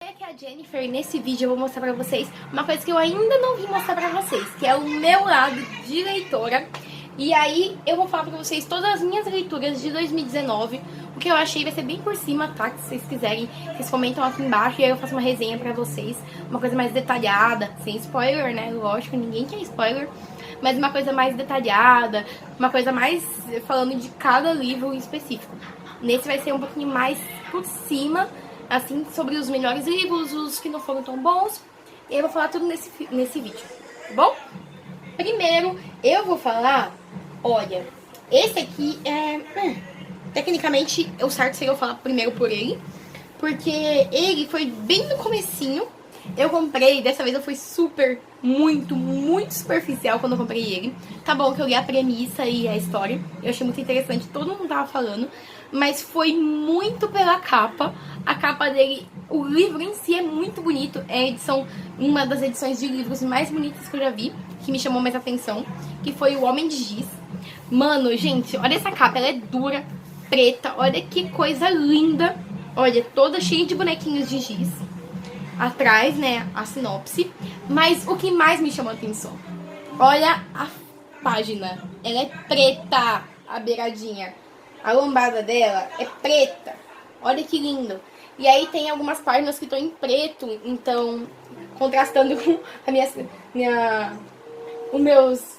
Aqui é a Jennifer e nesse vídeo eu vou mostrar pra vocês uma coisa que eu ainda não vim mostrar pra vocês, que é o meu lado de leitora. E aí eu vou falar pra vocês todas as minhas leituras de 2019, o que eu achei vai ser bem por cima, tá? Se vocês quiserem, vocês comentam aqui embaixo e aí eu faço uma resenha pra vocês, uma coisa mais detalhada, sem spoiler, né? Lógico, ninguém quer spoiler, mas uma coisa mais detalhada, uma coisa mais falando de cada livro em específico. Nesse vai ser um pouquinho mais por cima, assim, sobre os melhores livros, os que não foram tão bons. E eu vou falar tudo nesse vídeo, tá bom? Primeiro, eu vou falar, olha, esse aqui é... tecnicamente, o certo seria eu falar primeiro por ele, porque ele foi bem no comecinho. Eu comprei, dessa vez eu fui muito superficial quando eu comprei ele. Tá bom que eu li a premissa e a história, eu achei muito interessante, todo mundo tava falando, mas foi muito pela capa. A capa dele, o livro em si é muito bonito, é uma das edições de livros mais bonitas que eu já vi, que me chamou mais atenção, que foi O Homem de Giz. Mano, gente, olha essa capa, ela é dura, preta, olha que coisa linda. Olha, toda cheia de bonequinhos de giz. Atrás, né, a sinopse. Mas o que mais me chamou a atenção, olha a página, ela é preta, a beiradinha. A lombada dela é preta. Olha que lindo. E aí tem algumas páginas que estão em preto, então, contrastando com os meus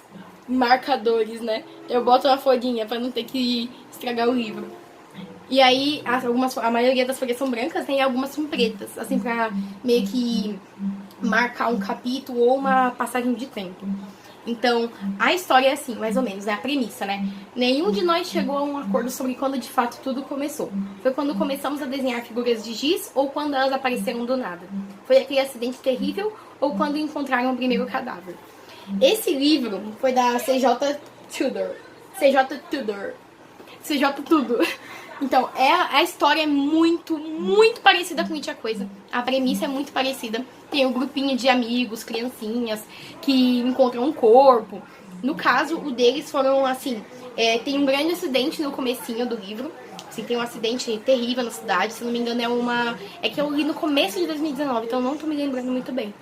marcadores, né? Eu boto uma folhinha pra não ter que estragar o livro. E aí, a maioria das folhas são brancas, né? E algumas são pretas, assim, pra meio que marcar um capítulo ou uma passagem de tempo. Então, a história é assim, mais ou menos, é a premissa, né? Nenhum de nós chegou a um acordo sobre quando de fato tudo começou. Foi quando começamos a desenhar figuras de giz ou quando elas apareceram do nada. Foi aquele acidente terrível ou quando encontraram o primeiro cadáver. Esse livro foi da CJ Tudor. CJ Tudor. CJ Tudo. Então, a história é muito parecida com It a Coisa. A premissa é muito parecida. Tem um grupinho de amigos, criancinhas, que encontram um corpo. No caso, o deles foram, assim... tem um grande acidente no comecinho do livro. Assim, tem um acidente terrível na cidade. Se não me engano, é que eu li no começo de 2019, então eu não tô me lembrando muito bem.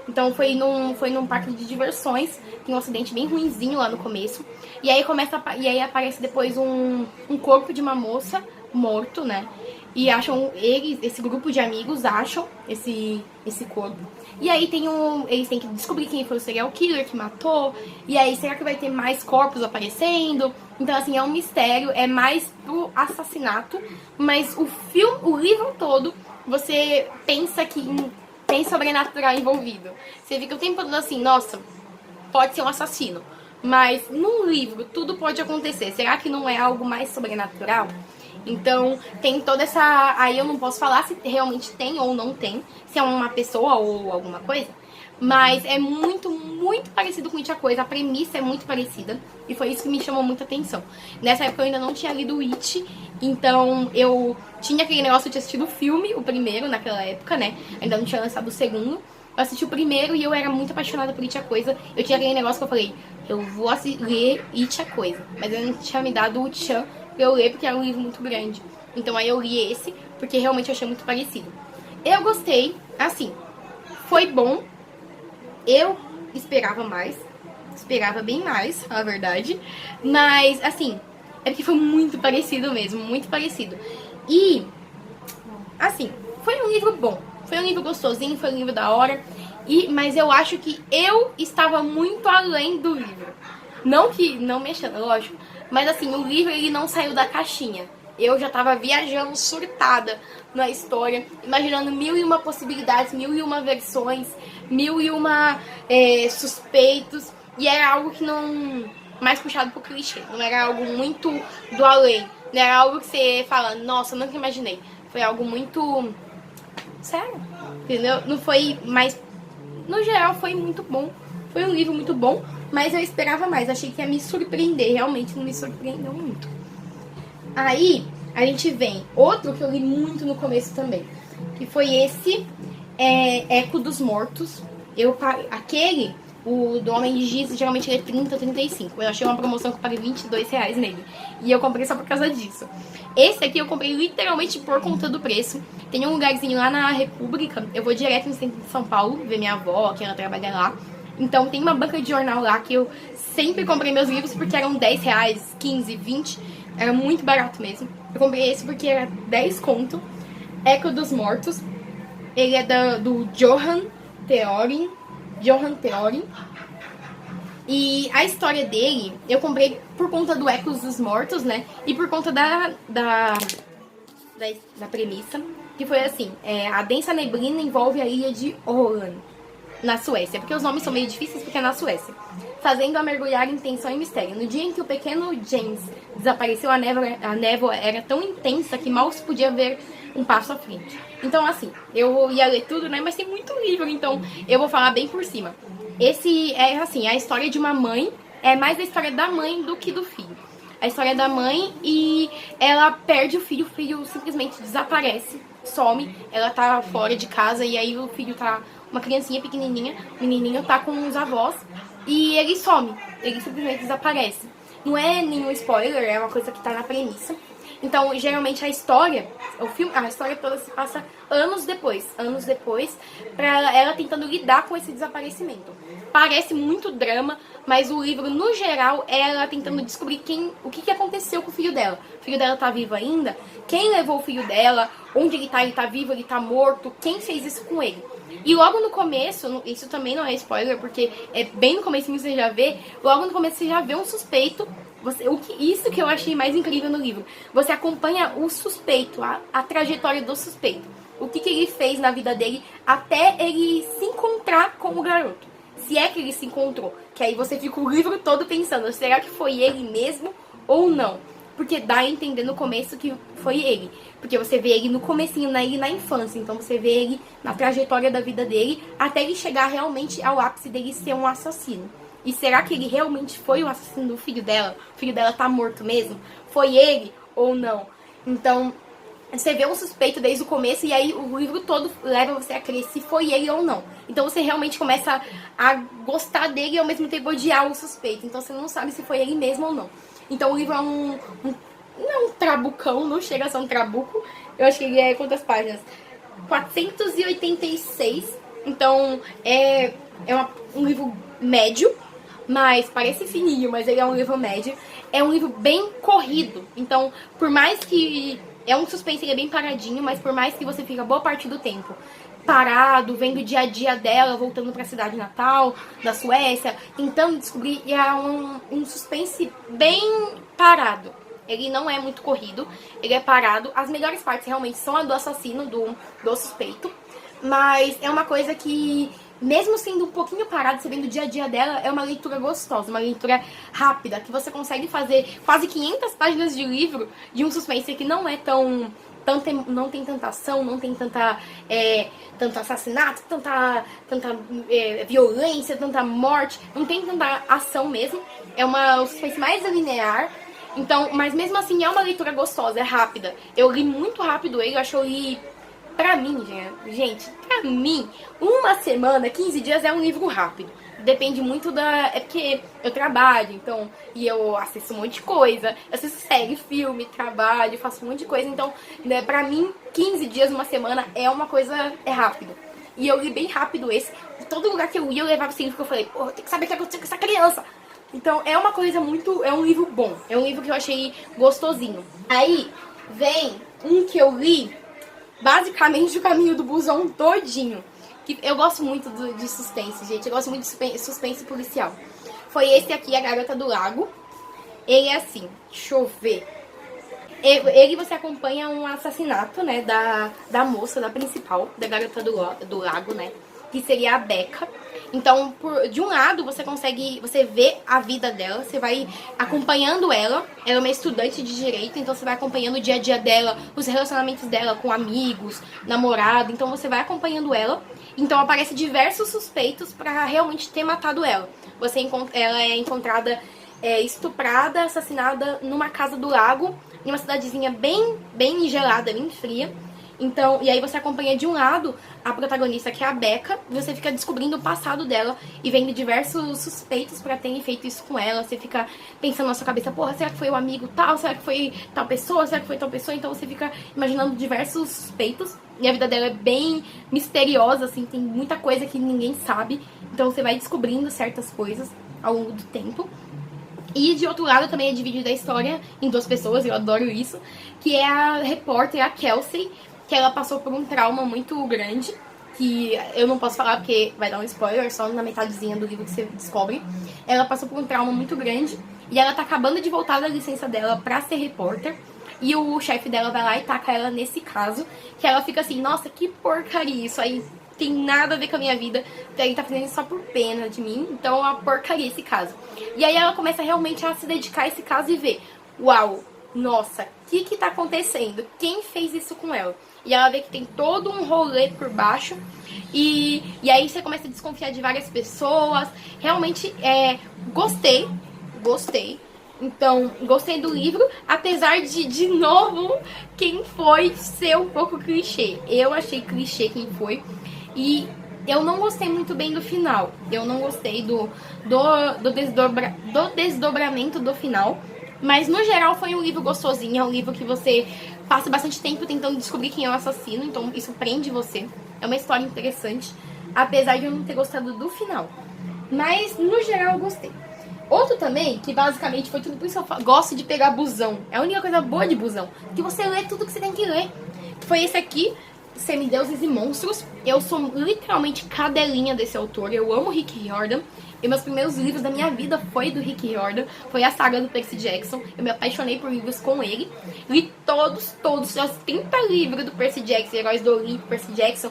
Então, foi num parque de diversões. Tem um acidente bem ruinzinho lá no começo. E aí, aparece depois um corpo de uma moça morto, né? E acham esse grupo de amigos acham esse corpo. E aí eles têm que descobrir quem foi o serial killer que matou. E aí, será que vai ter mais corpos aparecendo? Então, assim, é um mistério, é mais pro assassinato. Mas o livro todo, você pensa que tem sobrenatural envolvido. Você fica o tempo todo assim, nossa, pode ser um assassino. Mas num livro tudo pode acontecer. Será que não é algo mais sobrenatural? Então tem toda essa... Aí eu não posso falar se realmente tem ou não tem, se é uma pessoa ou alguma coisa. Mas é muito parecido com It a Coisa. A premissa é muito parecida. E foi isso que me chamou muita atenção. Nessa época eu ainda não tinha lido It. Então eu tinha aquele negócio de assistir o filme, o primeiro, naquela época, né? Ainda não tinha lançado o segundo. Eu assisti o primeiro e eu era muito apaixonada por It a Coisa. Eu tinha aquele negócio que eu falei, eu vou ler It a Coisa. Mas eu não tinha me dado o tchan pra eu ler, porque era um livro muito grande. Então aí eu li esse, porque realmente eu achei muito parecido. Eu gostei, assim, foi bom. Eu esperava mais, esperava bem mais, na verdade. Mas, assim, é porque foi muito parecido mesmo, muito parecido. E, assim, foi um livro bom, foi um livro gostosinho, foi um livro da hora. Mas eu acho que eu estava muito além do livro. Não mexendo, lógico. Mas, assim, o livro, ele não saiu da caixinha. Eu já tava viajando surtada na história, imaginando 1001 possibilidades, 1001 versões, 1001 suspeitos. E era algo que não... mais puxado pro clichê. Não era algo muito do além. Não era algo que você fala, nossa, eu nunca imaginei. Foi algo muito... sério, entendeu? Não foi mais... No geral, foi muito bom. Foi um livro muito bom, mas eu esperava mais. Achei que ia me surpreender. Realmente não me surpreendeu muito. Aí, a gente vem outro que eu li muito no começo também, que foi esse Eco dos Mortos. Aquele O do Homem de Giz, geralmente ele é 30, 35. Eu achei uma promoção que eu paguei R$ 22 nele. E eu comprei só por causa disso. Esse aqui eu comprei literalmente por conta do preço. Tem um lugarzinho lá na República. Eu vou direto no centro de São Paulo ver minha avó, que ela trabalha lá. Então tem uma banca de jornal lá que eu sempre comprei meus livros porque eram R$ 10, 15, 20. Era muito barato mesmo. Eu comprei esse porque era 10 conto. Eco dos Mortos. Ele é do Johan Theorin. E a história dele, eu comprei por conta do Ecos dos Mortos, né? E por conta da premissa, que foi assim, a densa neblina envolve a ilha de Åland, na Suécia, porque os nomes são meio difíceis porque é na Suécia, fazendo-a mergulhar em tensão e mistério. No dia em que o pequeno James desapareceu, a névoa era tão intensa que mal se podia ver um passo à frente. Então, assim, eu ia ler tudo, né? Mas tem muito livro, então eu vou falar bem por cima. Esse é, assim, a história de uma mãe, é mais a história da mãe do que do filho. A história da mãe e ela perde o filho simplesmente desaparece, some, ela tá fora de casa e aí o filho tá, uma criancinha pequenininha, o menininho tá com os avós e ele some, ele simplesmente desaparece. Não é nenhum spoiler, é uma coisa que tá na premissa. Então, geralmente a história toda se passa anos depois, pra ela tentando lidar com esse desaparecimento. Parece muito drama, mas o livro, no geral, é ela tentando descobrir o que aconteceu com o filho dela. O filho dela tá vivo ainda? Quem levou o filho dela? Onde ele tá vivo, ele tá morto? Quem fez isso com ele? E logo no começo, isso também não é spoiler, porque é bem no comecinho você já vê, logo no começo você já vê um suspeito. Isso que eu achei mais incrível no livro. Você acompanha o suspeito, a trajetória do suspeito. O que ele fez na vida dele até ele se encontrar com o garoto. Se é que ele se encontrou. Que aí você fica o livro todo pensando, será que foi ele mesmo ou não? Porque dá a entender no começo que foi ele. Porque você vê ele no comecinho, na infância. Então você vê ele na trajetória da vida dele até ele chegar realmente ao ápice dele ser um assassino. E será que ele realmente foi o assassino do filho dela? O filho dela tá morto mesmo? Foi ele ou não? Então, você vê um suspeito desde o começo e aí o livro todo leva você a crer se foi ele ou não. Então você realmente começa a gostar dele e ao mesmo tempo odiar o suspeito. Então você não sabe se foi ele mesmo ou não. Então o livro é não é um trabucão, não chega a ser um trabuco. Eu acho que ele é quantas páginas? 486. Então um livro médio. Mas parece fininho, mas ele é um livro médio. É um livro bem corrido. Então, por mais que... É um suspense, ele é bem paradinho, mas por mais que você fica boa parte do tempo parado, vendo o dia a dia dela, voltando pra cidade natal, da Suécia, tentando descobrir, e é um suspense bem parado. Ele não é muito corrido, ele é parado. As melhores partes realmente são a do assassino, do suspeito. Mas é uma coisa que... Mesmo sendo um pouquinho parado, você vendo o dia a dia dela, é uma leitura gostosa, uma leitura rápida, que você consegue fazer quase 500 páginas de livro de um suspense que não é não tem tanta ação, não tem tanto assassinato, tanta violência, tanta morte, não tem tanta ação mesmo. É um suspense mais linear. Então, mas mesmo assim é uma leitura gostosa, é rápida. Eu li muito rápido ele, eu acho que eu li... Pra mim, pra mim, uma semana, 15 dias é um livro rápido. Depende muito é porque eu trabalho, então, e eu assisto um monte de coisa, eu assisto série, filme, trabalho, faço um monte de coisa, então, né, pra mim, 15 dias, uma semana é rápido. E eu li bem rápido esse. Todo lugar que eu ia, eu levava esse livro, que eu falei, pô, tem que saber o que aconteceu com essa criança. Então, é uma coisa é um livro bom, é um livro que eu achei gostosinho. Aí, vem um que eu li, basicamente o caminho do busão todinho. Que eu gosto muito de suspense, gente. Eu gosto muito de suspense policial. Foi esse aqui, A Garota do Lago. Ele é assim, deixa eu ver. Ele você acompanha um assassinato, né, da moça, da principal, da Garota do Lago, né, que seria a Becca. Então, de um lado, você vê a vida dela, você vai acompanhando ela. Ela é uma estudante de direito, então você vai acompanhando o dia a dia dela, os relacionamentos dela com amigos, namorado. Então você vai acompanhando ela. Então aparecem diversos suspeitos pra realmente ter matado ela. Ela é encontrada estuprada, assassinada numa casa do lago, em uma cidadezinha bem gelada, bem fria. Então, e aí você acompanha de um lado a protagonista, que é a Becca, e você fica descobrindo o passado dela e vendo diversos suspeitos pra terem feito isso com ela. Você fica pensando na sua cabeça, porra, será que foi o amigo tal? Será que foi tal pessoa? Será que foi tal pessoa? Então você fica imaginando diversos suspeitos. E a vida dela é bem misteriosa, assim, tem muita coisa que ninguém sabe. Então você vai descobrindo certas coisas ao longo do tempo. E de outro lado também é dividida a história em duas pessoas, eu adoro isso, que é a repórter, a Kelsey, que ela passou por um trauma muito grande, que eu não posso falar porque vai dar um spoiler, só na metadezinha do livro que você descobre. Ela passou por um trauma muito grande e ela tá acabando de voltar da licença dela pra ser repórter. E o chefe dela vai lá e taca ela nesse caso, que ela fica assim, nossa, que porcaria, isso aí tem nada a ver com a minha vida, ele tá fazendo isso só por pena de mim, então é uma porcaria esse caso. E aí ela começa realmente a se dedicar a esse caso e ver, uau, nossa, o que tá acontecendo? Quem fez isso com ela? E ela vê que tem todo um rolê por baixo, e aí você começa a desconfiar de várias pessoas. Realmente, gostei. Então, gostei do livro, apesar de novo, quem foi ser um pouco clichê. Eu achei clichê quem foi. E eu não gostei muito bem do final. Eu não gostei do desdobramento do final. Mas, no geral, foi um livro gostosinho. É um livro que você passa bastante tempo tentando descobrir quem é o assassino. Então, isso prende você. É uma história interessante. Apesar de eu não ter gostado do final. Mas, no geral, eu gostei. Outro também, que basicamente foi tudo por isso que eu gosto de pegar busão. É a única coisa boa de busão. Que você lê tudo que você tem que ler. Foi esse aqui, Semideuses e Monstros. Eu sou literalmente cadelinha desse autor. Eu amo Rick Riordan. E meus primeiros livros da minha vida foi do Rick Riordan. Foi a saga do Percy Jackson. Eu me apaixonei por livros com ele. Li todos, os 30 livros do Percy Jackson. Heróis do Olimpo, Percy Jackson.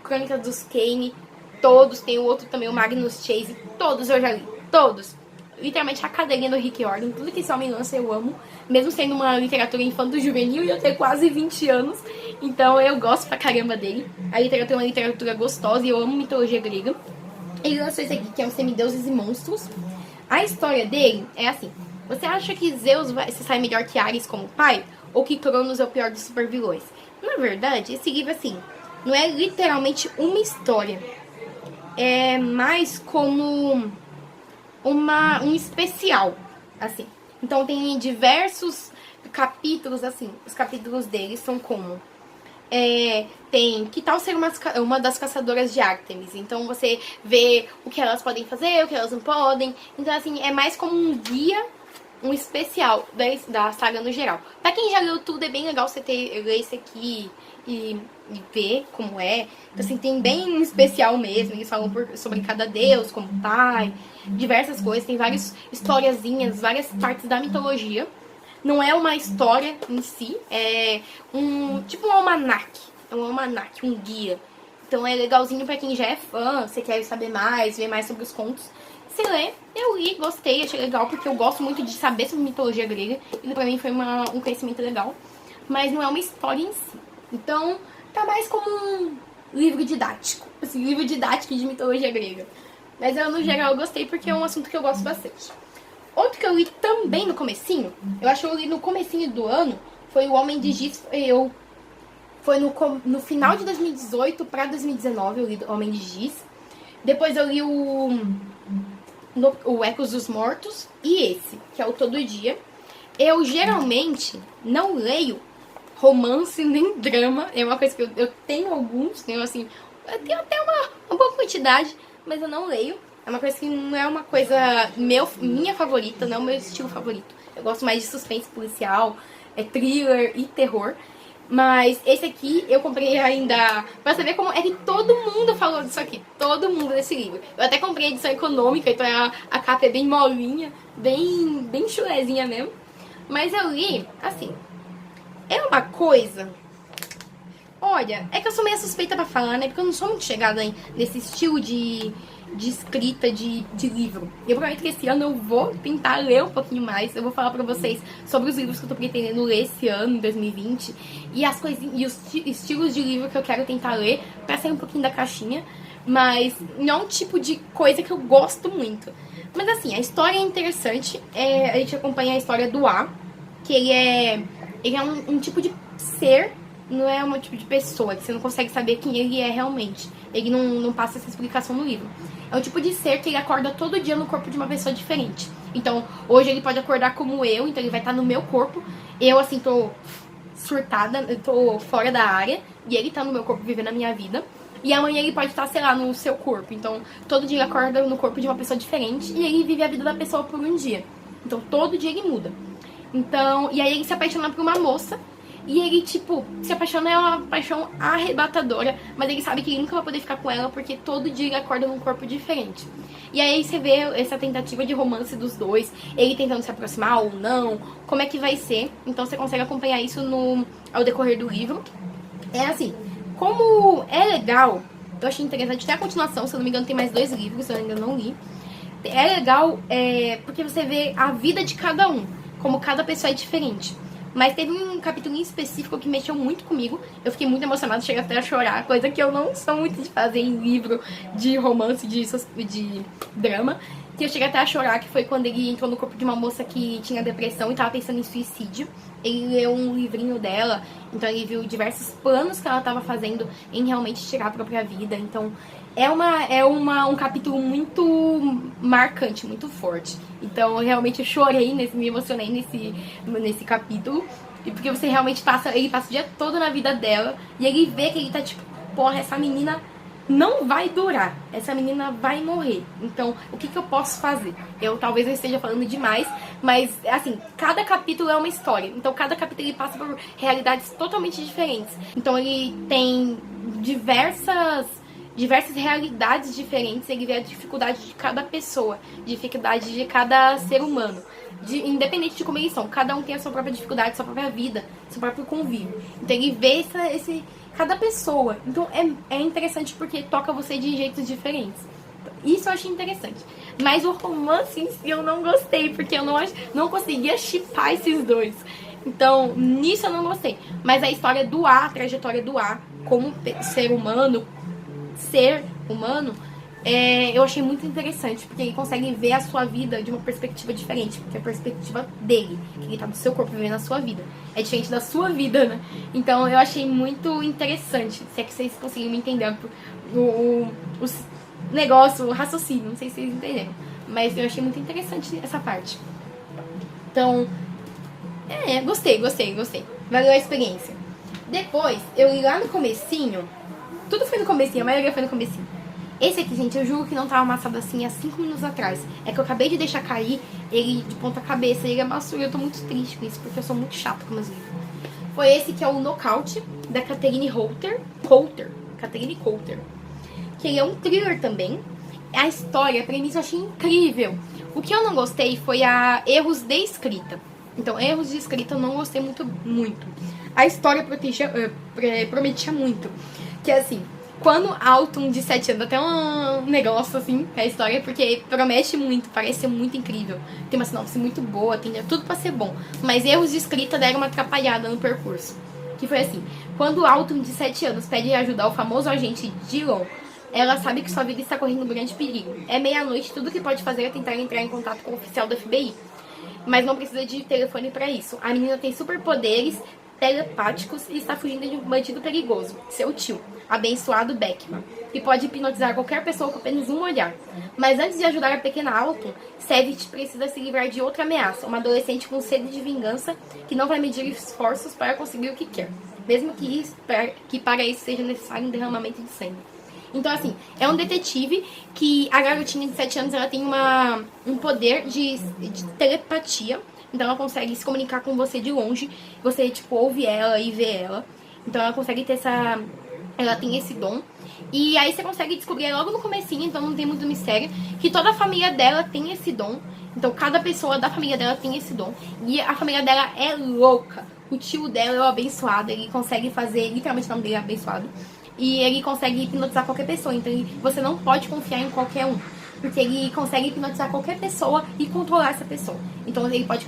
Crônicas dos Kane. Todos. Tem o outro também, o Magnus Chase. Todos eu já li. Todos. Literalmente a cadelinha do Rick Riordan. Tudo que esse homem lança eu amo. Mesmo sendo uma literatura infanto-juvenil e eu tenho quase 20 anos. Então eu gosto pra caramba dele. A literatura é uma literatura gostosa e eu amo mitologia grega. Ele lançou esse aqui, que é o Semideuses e Monstros. A história dele é assim. Você acha que Zeus se sai melhor que Ares como pai? Ou que Cronos é o pior dos supervilões? Na verdade, esse livro, assim, não é literalmente uma história. É mais como um especial, assim. Então tem diversos capítulos, assim. Os capítulos deles são como... tem que tal ser uma das caçadoras de Ártemis. Então você vê o que elas podem fazer, o que elas não podem. Então, assim, é mais como um guia, um especial da saga no geral. Pra quem já leu tudo, é bem legal você ler esse aqui e ver como é. Então, assim, tem bem especial mesmo. Eles falam sobre cada deus, como pai, diversas coisas. Tem várias historiazinhas, várias partes da mitologia. Não é uma história em si, é tipo um almanaque. É um almanaque, um guia. Então é legalzinho pra quem já é fã, você quer saber mais, ver mais sobre os contos. Você lê, eu li, gostei, achei legal, porque eu gosto muito de saber sobre mitologia grega. E pra mim foi um conhecimento legal. Mas não é uma história em si. Então, tá mais como um livro didático. Assim, livro didático de mitologia grega. Mas eu, no geral, eu gostei porque é um assunto que eu gosto bastante. Outro que eu li também no comecinho, eu acho que eu li no comecinho do ano, foi O Homem de Giz. Foi no final de 2018 pra 2019, eu li O Homem de Giz. Depois eu li o Ecos dos Mortos e esse, que é o Todo Dia. Eu geralmente não leio romance nem drama. É uma coisa que eu tenho alguns, tenho assim, eu tenho até uma boa quantidade, mas eu não leio. É uma coisa que não é uma coisa minha favorita, não é o meu estilo favorito. Eu gosto mais de suspense policial, thriller e terror. Mas esse aqui eu comprei ainda pra saber como é que todo mundo falou disso aqui. Todo mundo desse livro. Eu até comprei a edição econômica, então a capa é bem molinha, bem chulezinha mesmo. Mas eu li, assim, é uma coisa... Olha, é que eu sou meio suspeita pra falar, né? Porque eu não sou muito chegada nesse estilo de escrita de livro. Eu prometo que esse ano eu vou tentar ler um pouquinho mais. Eu vou falar pra vocês sobre os livros que eu tô pretendendo ler esse ano, em 2020. E as coisinhas, e os estilos de livro que eu quero tentar ler pra sair um pouquinho da caixinha. Mas não é um tipo de coisa que eu gosto muito. Mas assim, a história é interessante. A gente acompanha a história do A, que ele é um tipo de ser não é um tipo de pessoa que você não consegue saber quem ele é realmente. Ele não passa essa explicação no livro. É um tipo de ser que ele acorda todo dia no corpo de uma pessoa diferente. Então, hoje ele pode acordar como eu, então ele vai estar no meu corpo. Eu, assim, tô surtada, eu tô fora da área, e ele tá no meu corpo vivendo a minha vida. E amanhã ele pode estar, sei lá, no seu corpo. Então, todo dia ele acorda no corpo de uma pessoa diferente e ele vive a vida da pessoa por um dia. Então, todo dia ele muda. Então, e aí ele se apaixona por uma moça. E ele, tipo, se apaixona, é uma paixão arrebatadora. Mas ele sabe que ele nunca vai poder ficar com ela porque todo dia ele acorda num corpo diferente. E aí você vê essa tentativa de romance dos dois. Ele tentando se aproximar ou não. Como é que vai ser. Então você consegue acompanhar isso ao decorrer do livro. É assim, como é legal, eu achei interessante. Tem a continuação, se eu não me engano tem mais 2 livros, eu ainda não li. É legal porque você vê a vida de cada um. Como cada pessoa é diferente. Mas teve um capítulo em específico que mexeu muito comigo. Eu fiquei muito emocionada, cheguei até a chorar. Coisa que eu não sou muito de fazer em livro de romance, de drama. Que eu cheguei até a chorar, que foi quando ele entrou no corpo de uma moça que tinha depressão e tava pensando em suicídio. Ele leu um livrinho dela, então ele viu diversos planos que ela tava fazendo em realmente tirar a própria vida. Então um capítulo muito marcante, muito forte. Então eu realmente chorei, me emocionei nesse capítulo. E porque você realmente ele passa o dia todo na vida dela e ele vê que ele tá tipo, porra, essa menina não vai durar, essa menina vai morrer. Então, o que eu posso fazer? Eu talvez eu esteja falando demais, mas assim, cada capítulo é uma história. Então, cada capítulo ele passa por realidades totalmente diferentes. Então, ele tem diversas realidades diferentes. Ele vê a dificuldade de cada pessoa, dificuldade de cada ser humano, independente de como eles são. Cada um tem a sua própria dificuldade, sua própria vida, seu próprio convívio. Então ele vê cada pessoa. Então é interessante porque toca você de jeitos diferentes. Isso eu achei interessante. Mas o romance em si eu não gostei, porque eu não conseguia shippar esses dois. Então, nisso eu não gostei. Mas a história do A, a trajetória do A, como ser humano, eu achei muito interessante, porque ele consegue ver a sua vida de uma perspectiva diferente, porque é a perspectiva dele, que ele tá no seu corpo vivendo a sua vida. É diferente da sua vida, né? Então eu achei muito interessante, se é que vocês conseguiram me entender o negócio, o raciocínio, não sei se vocês entenderam, mas eu achei muito interessante essa parte. Então, gostei. Valeu a experiência. Depois, eu li lá no comecinho, tudo foi no comecinho, a maioria foi no comecinho. Esse aqui, gente, eu juro que não tava amassado assim há 5 minutos atrás. É que eu acabei de deixar cair ele de ponta cabeça, ele amassou e eu tô muito triste com isso, porque eu sou muito chata com meus livros. Foi esse que é o Knockout, da Catherine Catherine Coulter. Que ele é um thriller também. A história, a premissa eu achei incrível. O que eu não gostei foi erros de escrita. Então, erros de escrita eu não gostei muito. A história prometia muito. Que é assim, quando Autumn de 7 anos, até um negócio assim, a história, porque promete muito, parece ser muito incrível. Tem uma sinopse muito boa, tem tudo pra ser bom. Mas erros de escrita deram uma atrapalhada no percurso. Que foi assim, quando Autumn de 7 anos pede ajuda ao famoso agente Dillon, ela sabe que sua vida está correndo um grande perigo. É meia-noite, tudo que pode fazer é tentar entrar em contato com o oficial do FBI. Mas não precisa de telefone pra isso. A menina tem superpoderes telepáticos e está fugindo de um bandido perigoso, seu tio, abençoado Beckman, que pode hipnotizar qualquer pessoa com apenas um olhar. Mas antes de ajudar a pequena Autumn, Savage precisa se livrar de outra ameaça, uma adolescente com sede de vingança que não vai medir esforços para conseguir o que quer, mesmo que para isso seja necessário um derramamento de sangue. Então, assim, é um detetive que a garotinha de 7 anos ela tem um poder de telepatia. Então ela consegue se comunicar com você de longe. Você, tipo, ouve ela e vê ela. Então ela consegue ter ela tem esse dom. E aí você consegue descobrir logo no comecinho, então não tem muito mistério, que toda a família dela tem esse dom. Então cada pessoa da família dela tem esse dom. E a família dela é louca. O tio dela é o abençoado. Ele consegue fazer, literalmente o nome dele é abençoado. E ele consegue hipnotizar qualquer pessoa. Então você não pode confiar em qualquer um. Porque ele consegue hipnotizar qualquer pessoa e controlar essa pessoa. Então ele pode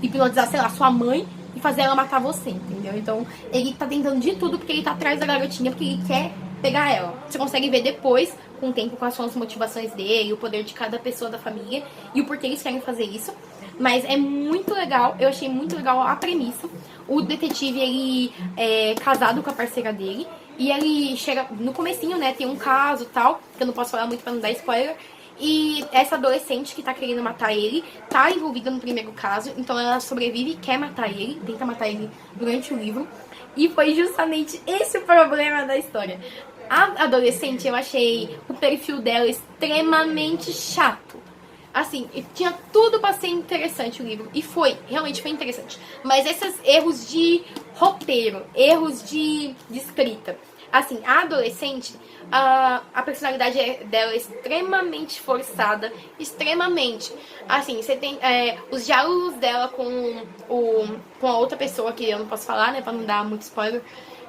hipnotizar, sei lá, sua mãe e fazer ela matar você, entendeu? Então ele tá tentando de tudo porque ele tá atrás da garotinha, porque ele quer pegar ela. Você consegue ver depois, com o tempo, quais são as motivações dele, o poder de cada pessoa da família e o porquê eles querem fazer isso. Mas é muito legal, eu achei muito legal a premissa. o detetive, ele é casado com a parceira dele. E ele chega no comecinho, né, tem um caso e tal, que eu não posso falar muito pra não dar spoiler. E essa adolescente que tá querendo matar ele tá envolvida no primeiro caso, então ela sobrevive e quer matar ele, tenta matar ele durante o livro. E foi justamente esse o problema da história. A adolescente, eu achei o perfil dela extremamente chato. Assim, tinha tudo pra ser interessante o livro. E foi, realmente foi interessante. Mas esses erros de roteiro, erros de escrita. Assim, a adolescente, a personalidade dela é extremamente forçada. Extremamente. Assim, você tem os diálogos dela com a outra pessoa, que eu não posso falar, né, pra não dar muito spoiler.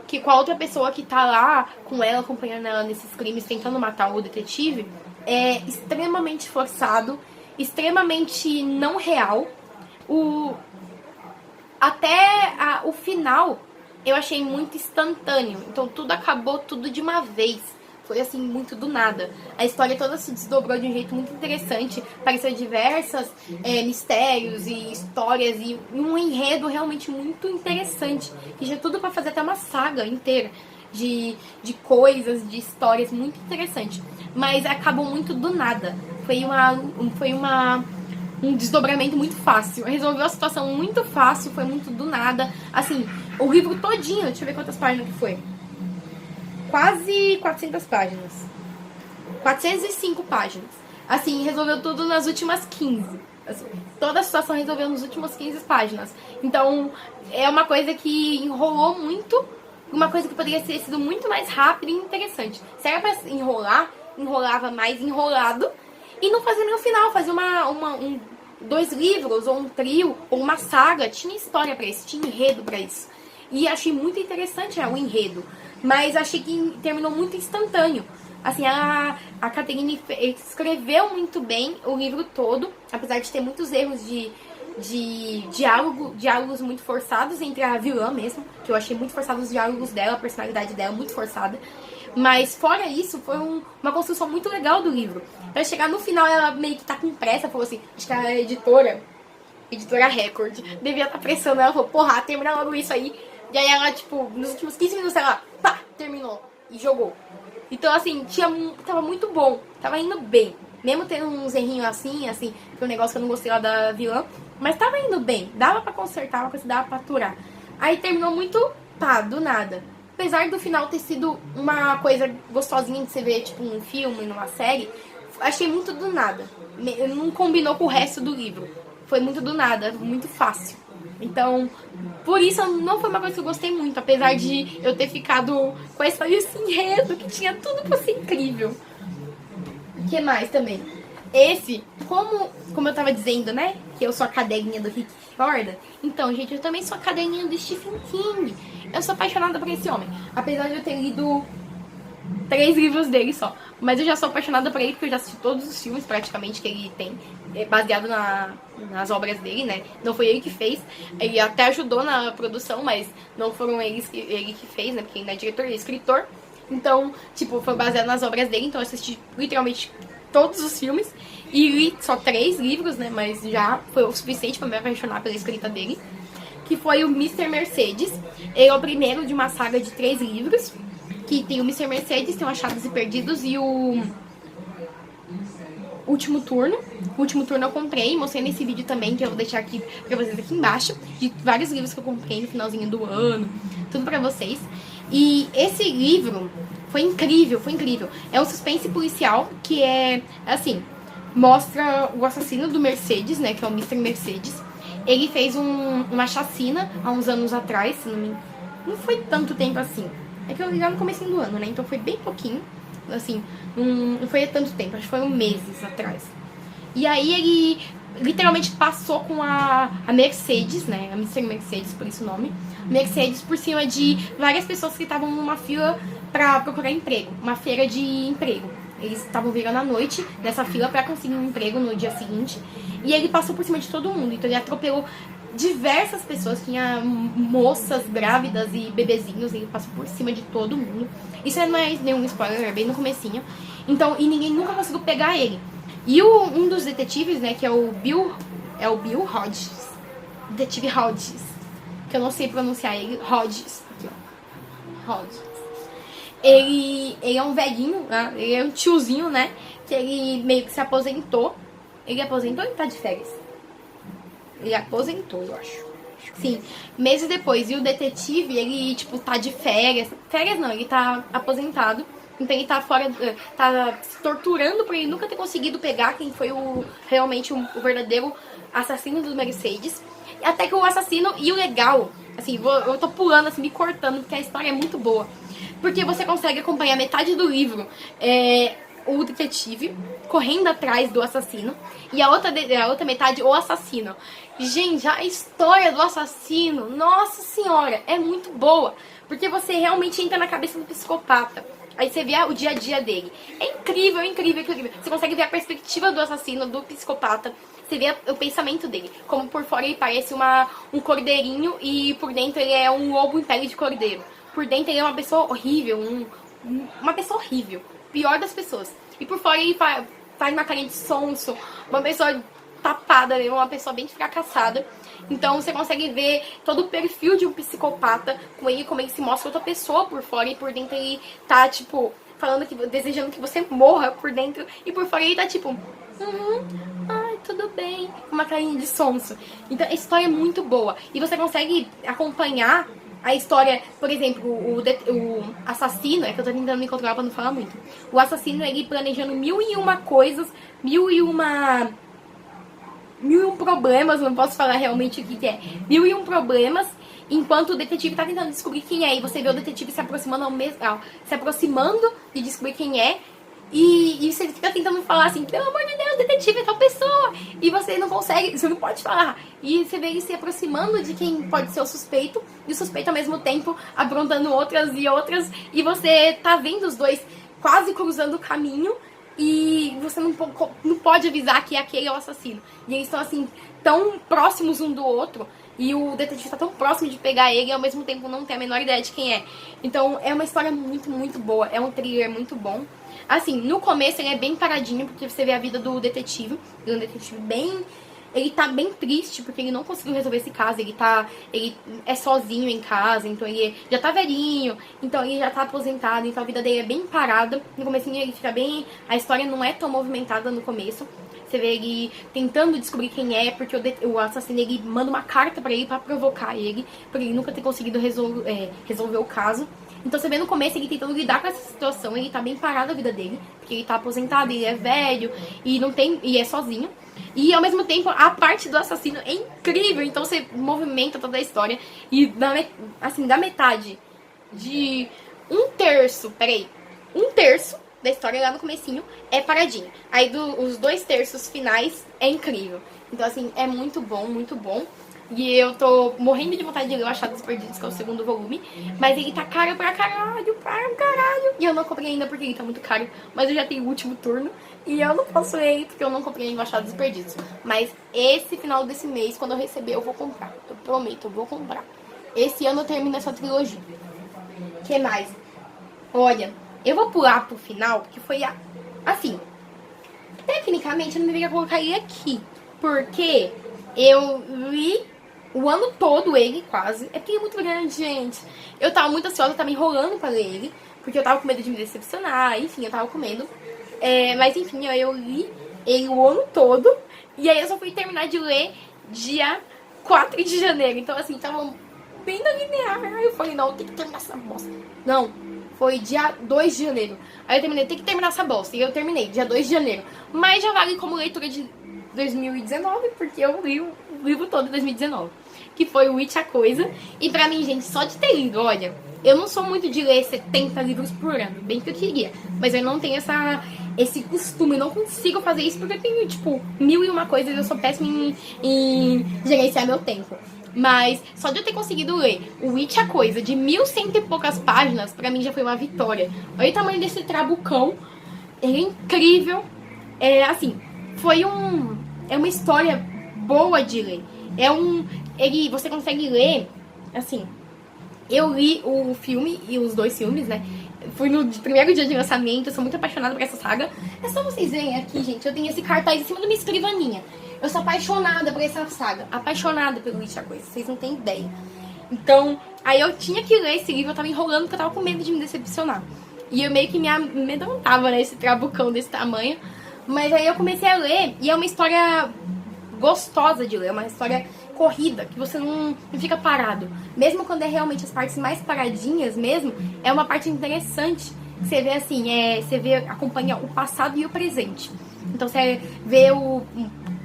Que com a outra pessoa que tá lá com ela, acompanhando ela nesses crimes, tentando matar o detetive, é extremamente forçado, extremamente não real. Até o final eu achei muito instantâneo. Então tudo acabou tudo de uma vez. Foi assim, muito do nada. A história toda se desdobrou de um jeito muito interessante. Pareceu diversas mistérios e histórias e um enredo realmente muito interessante. Que tinha tudo pra fazer até uma saga inteira de coisas, de histórias muito interessante. Mas acabou muito do nada. Foi um desdobramento muito fácil. Resolveu a situação muito fácil, foi muito do nada. Assim, o livro todinho, deixa eu ver quantas páginas que foi. Quase 400 páginas. 405 páginas. Assim, resolveu tudo nas últimas 15. Assim, toda a situação resolveu nas últimas 15 páginas. Então, é uma coisa que enrolou muito. Uma coisa que poderia ter sido muito mais rápida e interessante. Se era pra enrolar, enrolava mais enrolado. E não fazia nem o final, fazia dois livros, ou um trio, ou uma saga. Tinha história pra isso, tinha enredo pra isso. E achei muito interessante o enredo. Mas achei que terminou muito instantâneo. Assim, a Catherine escreveu muito bem o livro todo, apesar de ter muitos erros de diálogos muito forçados entre a vilã mesmo, que eu achei muito forçados os diálogos dela, a personalidade dela muito forçada. Mas fora isso, foi uma construção muito legal do livro. Pra chegar no final, ela meio que tá com pressa, falou assim, acho que a editora Record, devia estar pressando ela, falou, porra, termina logo isso aí. E aí ela, tipo, nos últimos 15 minutos, ela, pá, terminou. E jogou. Então, assim, tava muito bom. Tava indo bem. Mesmo tendo uns errinhos assim, que é um negócio que eu não gostei lá da vilã. Mas tava indo bem. Dava pra consertar, uma coisa dava pra aturar. Aí terminou muito, pá, do nada. Apesar do final ter sido uma coisa gostosinha de você ver, tipo, num filme, numa série, achei muito do nada. Não combinou com o resto do livro. Foi muito do nada, muito fácil. Então, por isso não foi uma coisa que eu gostei muito, apesar de eu ter ficado com esse enredo que tinha tudo pra ser incrível. O que mais também? Esse, como eu tava dizendo, né, que eu sou a cadelinha do Rick Riordan, então, gente, eu também sou a cadelinha do Stephen King. Eu sou apaixonada por esse homem, apesar de eu ter lido 3 livros dele só. Mas eu já sou apaixonada por ele, porque eu já assisti todos os filmes, praticamente, que ele tem, baseado nas obras dele, né? Não foi ele que fez. Ele até ajudou na produção, mas não foram ele que fez, né? Porque ele não é diretor, ele é escritor. Então, tipo, foi baseado nas obras dele. Então eu assisti, literalmente, todos os filmes. E li só 3 livros, né? Mas já foi o suficiente pra me apaixonar pela escrita dele. Que foi o Mr. Mercedes. Ele é o primeiro de uma saga de 3 livros. Que tem o Mr. Mercedes, tem o Achados e Perdidos e o Último Turno. O Último Turno eu comprei, mostrei nesse vídeo também, que eu vou deixar aqui pra vocês aqui embaixo, de vários livros que eu comprei no finalzinho do ano, tudo pra vocês. E esse livro foi incrível, foi incrível. É um suspense policial que é, assim, mostra o assassino do Mercedes, né, que é o Mr. Mercedes. Ele fez uma chacina há uns anos atrás, não foi tanto tempo assim. É que eu li lá no começo do ano, né? Então foi bem pouquinho. Assim, não foi tanto tempo. Acho que foi meses atrás. E aí ele literalmente passou com a Mercedes, né? A Mr. Mercedes, por isso o nome. Mercedes por cima de várias pessoas que estavam numa fila pra procurar emprego. Uma feira de emprego. Eles estavam virando à noite nessa fila pra conseguir um emprego no dia seguinte. E ele passou por cima de todo mundo. Então ele atropelou diversas pessoas, tinha moças grávidas e bebezinhos, ele passou por cima de todo mundo. Isso não é nenhum spoiler, é bem no comecinho. Então, e ninguém nunca conseguiu pegar ele. E um dos detetives, né, que é o Bill Hodges. Detetive Hodges. que eu não sei pronunciar ele, Hodges. Aqui, ó. Hodges. Ele é um velhinho, né? Ele é um tiozinho, né? Que ele meio que se aposentou. Ele aposentou ou ele tá de férias? Ele aposentou, eu acho. Sim, meses depois. E o detetive, ele, tipo, tá de férias. Férias não, ele tá aposentado. Então ele tá fora, tá se torturando por ele nunca ter conseguido pegar quem foi realmente o verdadeiro assassino dos Mercedes. Até que o assassino, e o legal, assim, eu tô pulando, assim, me cortando, porque a história é muito boa. Porque você consegue acompanhar metade do livro, o detetive correndo atrás do assassino, e a outra metade, o assassino. Gente, a história do assassino, nossa senhora, é muito boa. Porque você realmente entra na cabeça do psicopata. Aí você vê o dia a dia dele. É incrível, incrível, incrível. Você consegue ver a perspectiva do assassino, do psicopata. Você vê o pensamento dele. Como por fora ele parece um cordeirinho e por dentro ele é um lobo em pele de cordeiro. Por dentro ele é uma pessoa horrível, uma pessoa horrível. Pior das pessoas. E por fora ele faz uma carinha de sonso, uma pessoa tapada, uma pessoa bem fracassada. Então você consegue ver todo o perfil de um psicopata com ele, como ele se mostra outra pessoa por fora e por dentro ele tá, tipo, falando que desejando que você morra por dentro e por fora ele tá tipo, ai, tudo bem, com uma carinha de sonso. Então a história é muito boa e você consegue acompanhar a história, por exemplo, o assassino, é que eu tô tentando me controlar pra não falar muito. O assassino, ele planejando 1001 coisas, 1001 problemas, não posso falar realmente o que é. 1001 problemas, enquanto o detetive tá tentando descobrir quem é. E você vê o detetive se aproximando se aproximando de descobrir quem é. E você fica tentando falar assim, pelo amor de Deus, detetive é tal pessoa. E você não consegue, você não pode falar. E você vê ele se aproximando de quem pode ser o suspeito. E o suspeito ao mesmo tempo aprontando outras e outras. E você tá vendo os dois quase cruzando o caminho. E você não pode avisar que aquele é o assassino. E eles estão assim, tão próximos um do outro. E o detetive tá tão próximo de pegar ele e ao mesmo tempo não tem a menor ideia de quem é. Então é uma história muito, muito boa. É um thriller muito bom. Assim, no começo ele é bem paradinho, porque você vê a vida do detetive. Ele é um detetive bem... Ele tá bem triste, porque ele não conseguiu resolver esse caso. Ele é sozinho em casa, então ele já tá velhinho. Então ele já tá aposentado, então a vida dele é bem parada. No comecinho ele fica bem... A história não é tão movimentada no começo. Você vê ele tentando descobrir quem é, porque o assassino, ele manda uma carta pra ele pra provocar ele, por ele nunca ter conseguido resolver o caso. Então você vê no começo ele tentando lidar com essa situação, ele tá bem parado a vida dele, porque ele tá aposentado, ele é velho e é sozinho. E ao mesmo tempo a parte do assassino é incrível, então você movimenta toda a história. E da metade de um terço da história lá no comecinho é paradinho. Aí os 2/3 finais é incrível. Então assim, é muito bom, muito bom. E eu tô morrendo de vontade de ler o Achados Perdidos, que é o segundo volume. Mas ele tá caro pra caralho. E eu não comprei ainda porque ele tá muito caro. Mas eu já tenho o último turno. E eu não posso ler ele porque eu não comprei ainda o Achados Perdidos. Mas esse final desse mês, quando eu receber, eu vou comprar. Eu prometo, eu vou comprar. Esse ano eu termino essa trilogia. O que mais? Olha, eu vou pular pro final, porque foi assim. Tecnicamente eu não deveria colocar ele aqui. Porque eu li o ano todo ele, quase. É porque ele é muito grande, gente. Eu tava muito ansiosa, eu tava enrolando pra ler ele. Porque eu tava com medo de me decepcionar, enfim, eu tava com medo. Mas enfim, eu li ele o ano todo. E aí eu só fui terminar de ler dia 4 de janeiro. Então assim, tava bem na linear. Aí eu falei, não, tem que terminar essa bosta. Não, foi dia 2 de janeiro. Aí eu terminei, tem que terminar essa bosta. E eu terminei, dia 2 de janeiro. Mas já vale como leitura de 2019, porque eu li o livro todo de 2019, que foi o It, a Coisa. E pra mim, gente, só de ter lido, olha, eu não sou muito de ler 70 livros por ano, bem que eu queria, mas eu não tenho esse costume, eu não consigo fazer isso porque eu tenho, tipo, 1001 coisas e eu sou péssima em gerenciar meu tempo. Mas só de eu ter conseguido ler o It, a Coisa, de 1100 e poucas páginas, pra mim já foi uma vitória. Olha o tamanho desse trabucão, ele é incrível. Assim, é uma história boa de ler. Você consegue ler, assim, eu li o filme e os 2 filmes, né? Fui no primeiro dia de lançamento, eu sou muito apaixonada por essa saga. É só vocês verem aqui, gente, eu tenho esse cartaz em cima da minha escrivaninha. Eu sou apaixonada por essa saga, apaixonada pelo It, a Coisa, vocês não têm ideia. Então, aí eu tinha que ler esse livro, eu tava enrolando porque eu tava com medo de me decepcionar. E eu meio que me amedrontava, né, esse trabucão desse tamanho. Mas aí eu comecei a ler, e é uma história gostosa de ler, é uma história corrida, que você não fica parado. Mesmo quando é realmente as partes mais paradinhas mesmo, é uma parte interessante. Você vê assim, você vê, acompanha o passado e o presente. Então você vê o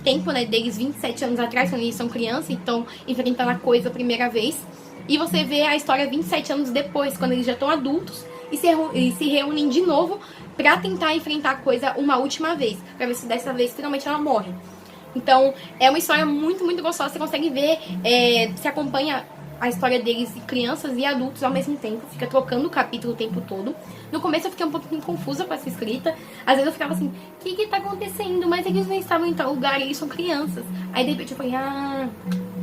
tempo, né, deles 27 anos atrás, quando eles são crianças, então enfrentando a coisa a primeira vez. E você vê a história 27 anos depois, quando eles já estão adultos e se reúnem de novo pra tentar enfrentar a coisa uma última vez, pra ver se dessa vez finalmente ela morre. Então, é uma história muito, muito gostosa. Você consegue ver, você acompanha a história deles, crianças e adultos ao mesmo tempo. Fica trocando o capítulo o tempo todo. No começo eu fiquei um pouquinho confusa com essa escrita. Às vezes eu ficava assim, o que tá acontecendo? Mas eles não estavam em tal lugar, eles são crianças. Aí de repente eu falei, é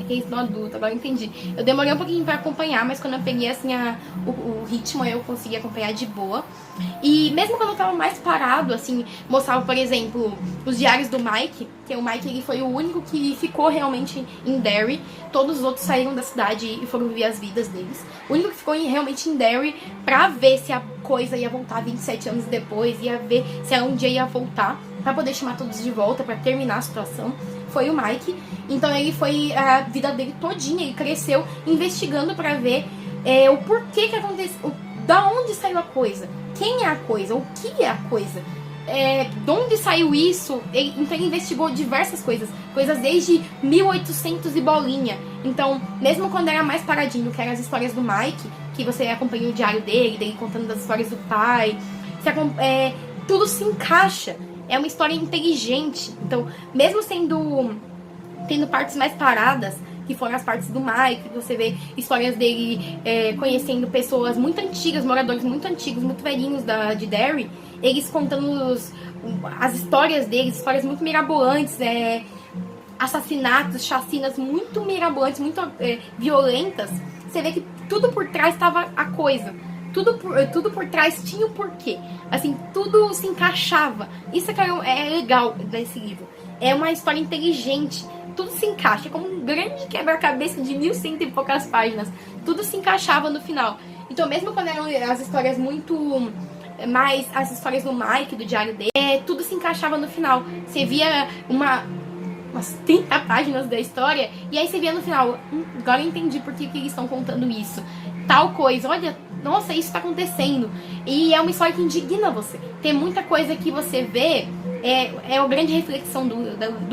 que eles estão adultos, agora eu entendi. Eu demorei um pouquinho pra acompanhar, mas quando eu peguei assim o ritmo, eu consegui acompanhar de boa. E mesmo quando eu tava mais parado, assim, mostrava, por exemplo, os diários do Mike, que o Mike ele foi o único que ficou realmente em Derry. Todos os outros saíram da cidade e foram viver as vidas deles. O único que ficou realmente em Derry pra ver se a coisa ia voltar 27 anos depois, ia ver se ela um dia ia voltar, pra poder chamar todos de volta, pra terminar a situação, foi o Mike. Então ele foi a vida dele todinha, ele cresceu investigando pra ver o porquê que aconteceu, da onde saiu a coisa, quem é a coisa, o que é a coisa, de onde saiu isso. Então ele investigou diversas coisas desde 1800 e bolinha. Então, mesmo quando era mais paradinho, que eram as histórias do Mike, que você acompanha o diário dele contando das histórias do pai, tudo se encaixa. É uma história inteligente. Então, mesmo tendo partes mais paradas, que foram as partes do Mike, que você vê histórias dele conhecendo pessoas muito antigas, moradores muito antigos, muito velhinhos de Derry, eles contando as histórias deles, histórias muito mirabolantes, assassinatos, chacinas muito mirabolantes, muito violentas. Você vê que tudo por trás estava a coisa. Tudo por trás tinha o porquê. Assim, tudo se encaixava. Isso é legal desse livro. É uma história inteligente. Tudo se encaixa. É como um grande quebra-cabeça de 1100 e poucas páginas. Tudo se encaixava no final. Então, mesmo quando eram as histórias muito... mais as histórias do Mike, do diário dele, tudo se encaixava no final. Você via umas 30 páginas da história, e aí você via no final, agora eu entendi por que eles estão contando isso. Tal coisa, olha, nossa, isso tá acontecendo. E é uma história que indigna você. Tem muita coisa que você vê, é uma grande reflexão do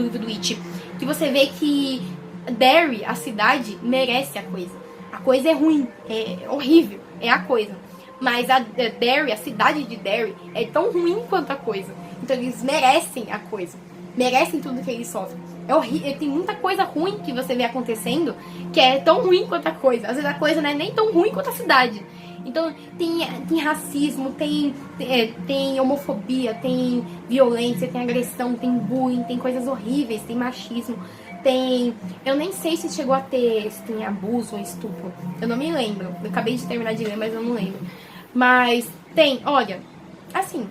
livro do It, que você vê que Derry, a cidade, merece a coisa. A coisa é ruim, é horrível, é a coisa. Mas Derry, a cidade de Derry, é tão ruim quanto a coisa. Então eles merecem a coisa. Merecem tudo que eles sofrem. É horrível, tem muita coisa ruim que você vê acontecendo que é tão ruim quanto a coisa. Às vezes a coisa não é nem tão ruim quanto a cidade. Então tem racismo, tem homofobia, tem violência, tem agressão, tem bullying, tem coisas horríveis, tem machismo, tem... Eu nem sei se chegou a ter, se tem abuso ou estupro. Eu não me lembro. Eu acabei de terminar de ler, mas eu não lembro. Mas tem, olha, assim,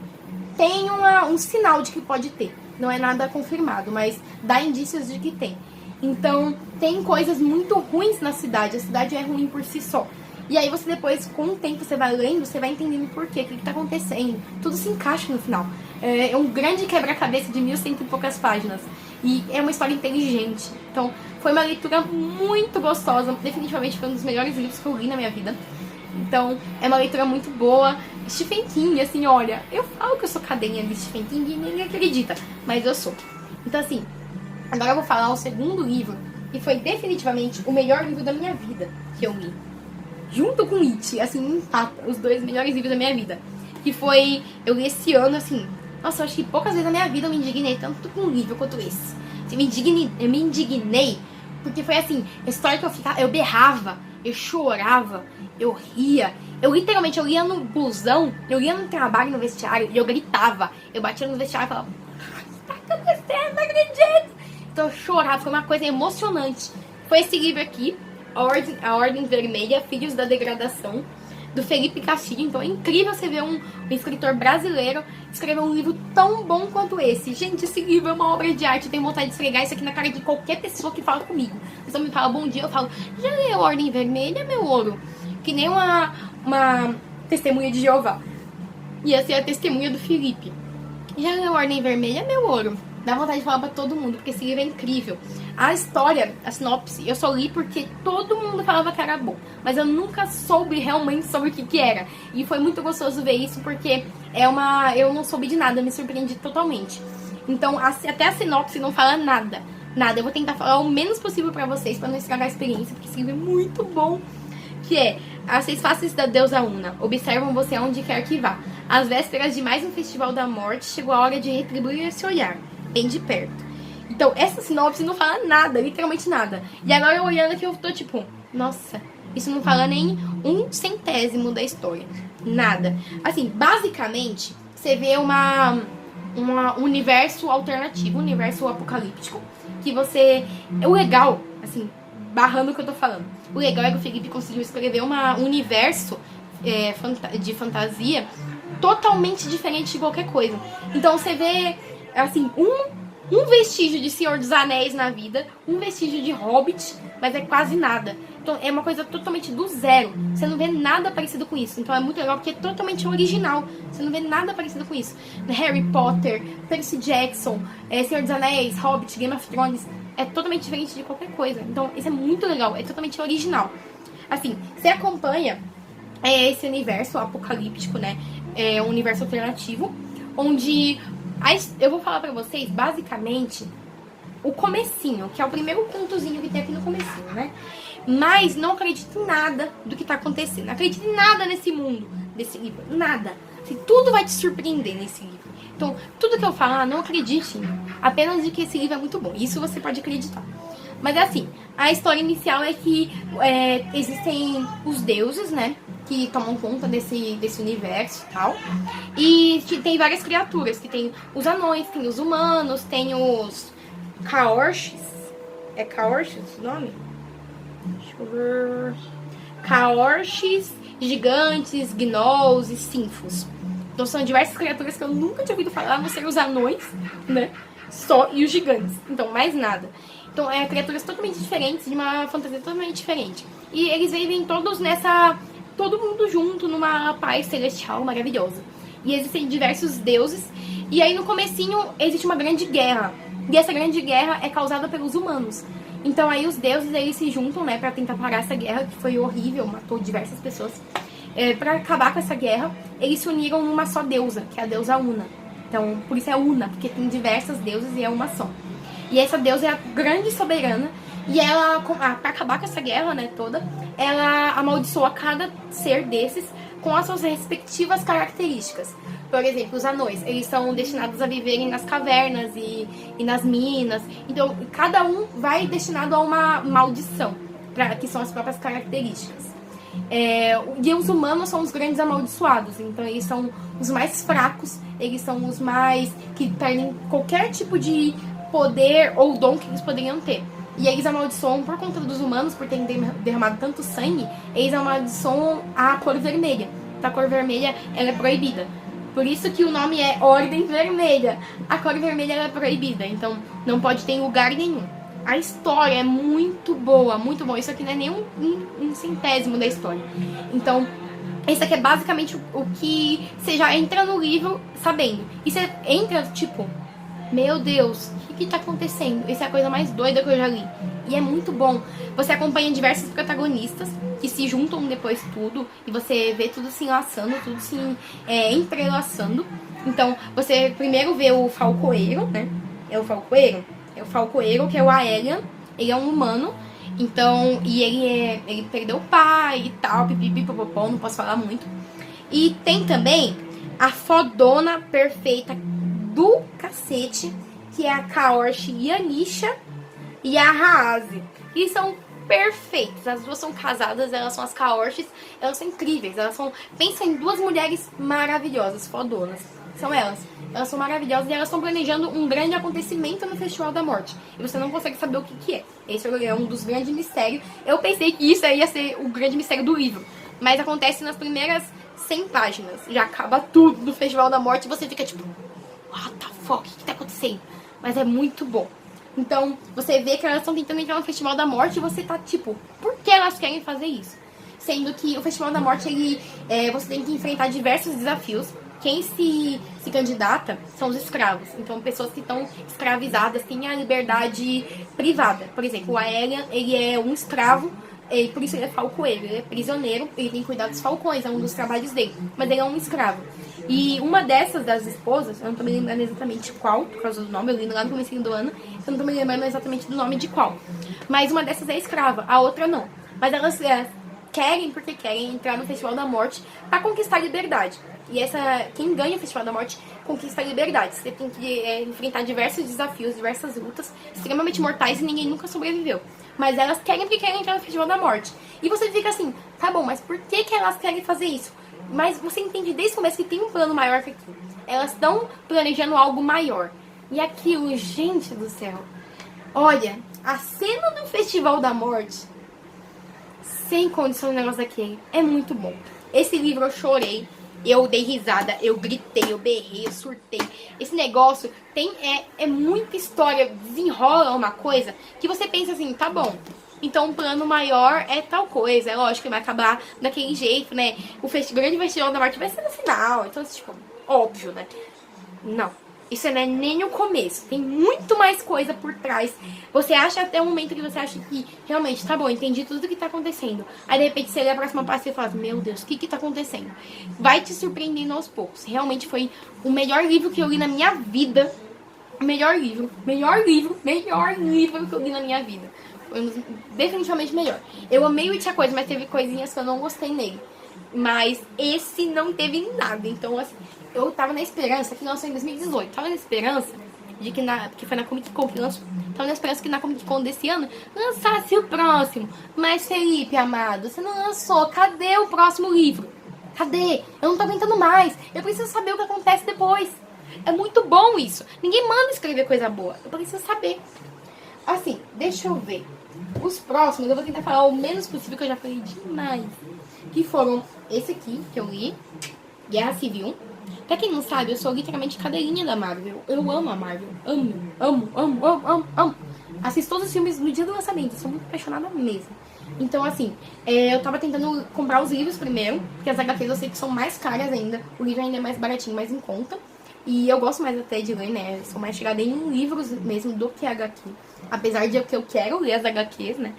tem um sinal de que pode ter. Não é nada confirmado, mas dá indícios de que tem. Então, tem coisas muito ruins na cidade. A cidade é ruim por si só. E aí você depois, com o tempo, você vai lendo, você vai entendendo por quê, o que tá acontecendo. Tudo se encaixa no final. É um grande quebra-cabeça de 1100 e poucas páginas. E é uma história inteligente. Então, foi uma leitura muito gostosa. Definitivamente foi um dos melhores livros que eu li na minha vida. Então, é uma leitura muito boa. Stephen King, assim, olha, eu falo que eu sou cadelinha de Stephen King e ninguém acredita, mas eu sou. Então, assim, agora eu vou falar o segundo livro, que foi definitivamente o melhor livro da minha vida que eu li. Junto com It, assim, empata os dois melhores livros da minha vida. Que foi, eu li esse ano, assim, nossa, eu acho que poucas vezes na minha vida eu me indignei tanto com um livro quanto esse. Eu me indignei, porque foi assim, a história que eu berrava, eu chorava, eu ria. Eu literalmente, eu ia no busão, eu ia no trabalho, no vestiário, e eu gritava. Eu batia no vestiário e falava, o que tá acontecendo? Não acredito! Então eu chorava, foi uma coisa emocionante. Foi esse livro aqui, A Ordem Vermelha, Filhos da Degradação. do Felipe Castilho. Então é incrível você ver um escritor brasileiro escrever um livro tão bom quanto esse. Gente, esse livro é uma obra de arte. Eu tenho vontade de esfregar isso aqui na cara de qualquer pessoa que fala comigo. A pessoa me fala bom dia, eu falo, já leu Ordem Vermelha, meu ouro? Que nem uma testemunha de Jeová. Ia ser a testemunha do Felipe. Já leu Ordem Vermelha, meu ouro? Dá vontade de falar pra todo mundo, porque esse livro é incrível. A história, a sinopse, eu só li porque todo mundo falava que era bom. Mas eu nunca soube realmente sobre o que era. E foi muito gostoso ver isso, porque eu não soube de nada, me surpreendi totalmente. Então, até a sinopse não fala nada. Nada. Eu vou tentar falar o menos possível pra vocês, pra não estragar a experiência, porque esse livro é muito bom. Que é, as 6 faces da deusa Una observam você aonde quer que vá. Às vésperas de mais um festival da morte, chegou a hora de retribuir esse olhar, bem de perto. Então, essa sinopse não fala nada, literalmente nada. E agora eu olhando aqui, eu tô tipo, nossa, isso não fala nem 1/100º da história. Nada. Assim, basicamente, você vê um universo alternativo, um universo apocalíptico, que você... O legal, assim, barrando o que eu tô falando, o legal é que o Felipe conseguiu escrever um universo de fantasia totalmente diferente de qualquer coisa. Então você vê, assim, um vestígio de Senhor dos Anéis na vida, um vestígio de Hobbit, mas é quase nada. Então é uma coisa totalmente do zero. Você não vê nada parecido com isso. Então é muito legal porque é totalmente original. Você não vê nada parecido com isso. Harry Potter, Percy Jackson, Senhor dos Anéis, Hobbit, Game of Thrones, é totalmente diferente de qualquer coisa. Então isso é muito legal, é totalmente original. Assim, você acompanha esse universo apocalíptico, né? É um universo alternativo, onde eu vou falar pra vocês, basicamente, o comecinho, que é o primeiro pontozinho que tem aqui no comecinho, né? Mas não acredito em nada do que tá acontecendo. Não acredito em nada nesse mundo, desse livro. Nada. Assim, tudo vai te surpreender nesse livro. Então, tudo que eu falar, não acredite em mim. Apenas de que esse livro é muito bom. Isso você pode acreditar. Mas assim, a história inicial é que existem os deuses, né? Que tomam conta desse universo e tal. E tem várias criaturas. Que tem os anões, tem os humanos, tem os Caorches. É Caorches o nome? Deixa eu ver. Caorches, gigantes, gnolls e sinfos. Então são diversas criaturas que eu nunca tinha ouvido falar, a não ser os anões, né? Só, e os gigantes. Então, mais nada. Então, criaturas totalmente diferentes, de uma fantasia totalmente diferente. E eles vivem todos todo mundo junto, numa paz celestial maravilhosa. E existem diversos deuses. E aí, no comecinho, existe uma grande guerra. E essa grande guerra é causada pelos humanos. Então, aí os deuses, eles se juntam, né, pra tentar parar essa guerra, que foi horrível, matou diversas pessoas. Pra acabar com essa guerra, eles se uniram numa só deusa, que é a deusa Una. Então, por isso é Una, porque tem diversas deusas e é uma só. E essa deusa é a grande soberana. E ela, pra acabar com essa guerra, né, toda, ela amaldiçoa cada ser desses com as suas respectivas características. Por exemplo, os anões, eles são destinados a viverem nas cavernas e nas minas. Então, cada um vai destinado a uma maldição, que são as próprias características. E os humanos são os grandes amaldiçoados. Então, eles são os mais fracos, eles são os mais que perdem qualquer tipo de poder ou dom que eles poderiam ter. E eles amaldiçoam por conta dos humanos, por terem derramado tanto sangue, eles amaldiçoam a cor vermelha. A cor vermelha, ela é proibida. Por isso que o nome é Ordem Vermelha. A cor vermelha ela é proibida, então não pode ter em lugar nenhum. A história é muito boa, muito boa. Isso aqui não é nem um centésimo da história. Então, isso aqui é basicamente o que você já entra no livro sabendo. E você entra, tipo, meu Deus, o que tá acontecendo? Essa é a coisa mais doida que eu já li. E é muito bom. Você acompanha diversos protagonistas que se juntam depois tudo. E você vê tudo se enlaçando, tudo se entrelaçando. Então, você primeiro vê o Falcoeiro, né? É o Falcoeiro? É o Falcoeiro, que é o Aelian. Ele é um humano. Então, e ele perdeu o pai e tal, pipipipopopó, não posso falar muito. E tem também a fodona perfeita do cacete, que é a Caorche Yanisha e a Raazi. E são perfeitas. As duas são casadas, elas são as Caorches, elas são incríveis. Elas são, pensa em duas mulheres maravilhosas, fodonas. São elas. Elas são maravilhosas e elas estão planejando um grande acontecimento no Festival da Morte. E você não consegue saber o que é. Esse é um dos grandes mistérios. Eu pensei que isso aí ia ser o grande mistério do livro. Mas acontece nas primeiras 100 páginas. Já acaba tudo do Festival da Morte e você fica tipo, what the fuck, o que tá acontecendo? Mas é muito bom. Então, você vê que elas estão tentando entrar no Festival da Morte e você tá tipo, por que elas querem fazer isso? Sendo que o Festival da Morte, você tem que enfrentar diversos desafios. Quem se candidata são os escravos. Então, pessoas que estão escravizadas têm a liberdade privada. Por exemplo, o Aelian, ele é um escravo, e por isso ele é falcoeiro. Ele é prisioneiro, ele tem que cuidar dos falcões, é um dos trabalhos dele. Mas ele é um escravo. E uma dessas das esposas, eu não tô me lembrando exatamente qual, por causa do nome, eu li lá no começo do ano, eu não tô me lembrando exatamente do nome de qual. Mas uma dessas é escrava, a outra não. Mas elas querem, porque querem entrar no Festival da Morte pra conquistar a liberdade. E quem ganha o Festival da Morte conquista a liberdade. Você tem que enfrentar diversos desafios, diversas lutas extremamente mortais e ninguém nunca sobreviveu. Mas elas querem porque querem entrar no Festival da Morte. E você fica assim, tá bom, mas por que elas querem fazer isso? Mas você entende desde o começo que tem um plano maior que aquilo. Elas estão planejando algo maior. E aquilo, gente do céu. Olha, a cena do Festival da Morte, sem condição de negócio daquele, é muito bom. Esse livro eu chorei, eu dei risada, eu gritei, eu berrei, eu surtei. Esse negócio é muita história, desenrola uma coisa que você pensa assim, tá bom. Então o plano maior é tal coisa. É lógico que vai acabar daquele jeito, né? O grande Festival da Morte vai ser no final. Então, tipo, óbvio, né? Não. Isso não é nem o começo. Tem muito mais coisa por trás. Você acha até o momento que você acha que realmente, tá bom, entendi tudo que tá acontecendo. Aí de repente você lê a próxima parte e fala, meu Deus, o que tá acontecendo? Vai te surpreendendo aos poucos. Realmente foi o melhor livro que eu li na minha vida. Melhor livro que eu li na minha vida. Definitivamente melhor. Eu amei o Itia Coisa, mas teve coisinhas que eu não gostei nele. Mas esse não teve nada. Então, assim, eu tava na esperança que lançou em 2018. Tava na esperança de que foi na Comic Con que lançou. Tava na esperança que na Comic Con desse ano lançasse o próximo. Mas, Felipe, amado, você não lançou. Cadê o próximo livro? Cadê? Eu não tô aguentando mais. Eu preciso saber o que acontece depois. É muito bom isso. Ninguém manda escrever coisa boa. Eu preciso saber. Assim, deixa eu ver. Os próximos, eu vou tentar falar o menos possível, que eu já falei demais. Que foram esse aqui, que eu li, Guerra Civil. Pra quem não sabe, eu sou literalmente cadelinha da Marvel. Eu amo a Marvel. Amo. Assisto todos os filmes no dia do lançamento. Sou muito apaixonada mesmo. Então, assim, eu tava tentando comprar os livros primeiro, porque as HQs eu sei que são mais caras ainda. O livro ainda é mais baratinho, mais em conta. E eu gosto mais até de ler, né? Eu sou mais chegada em livros mesmo do que HQ. Apesar de que eu quero ler as HQs, né?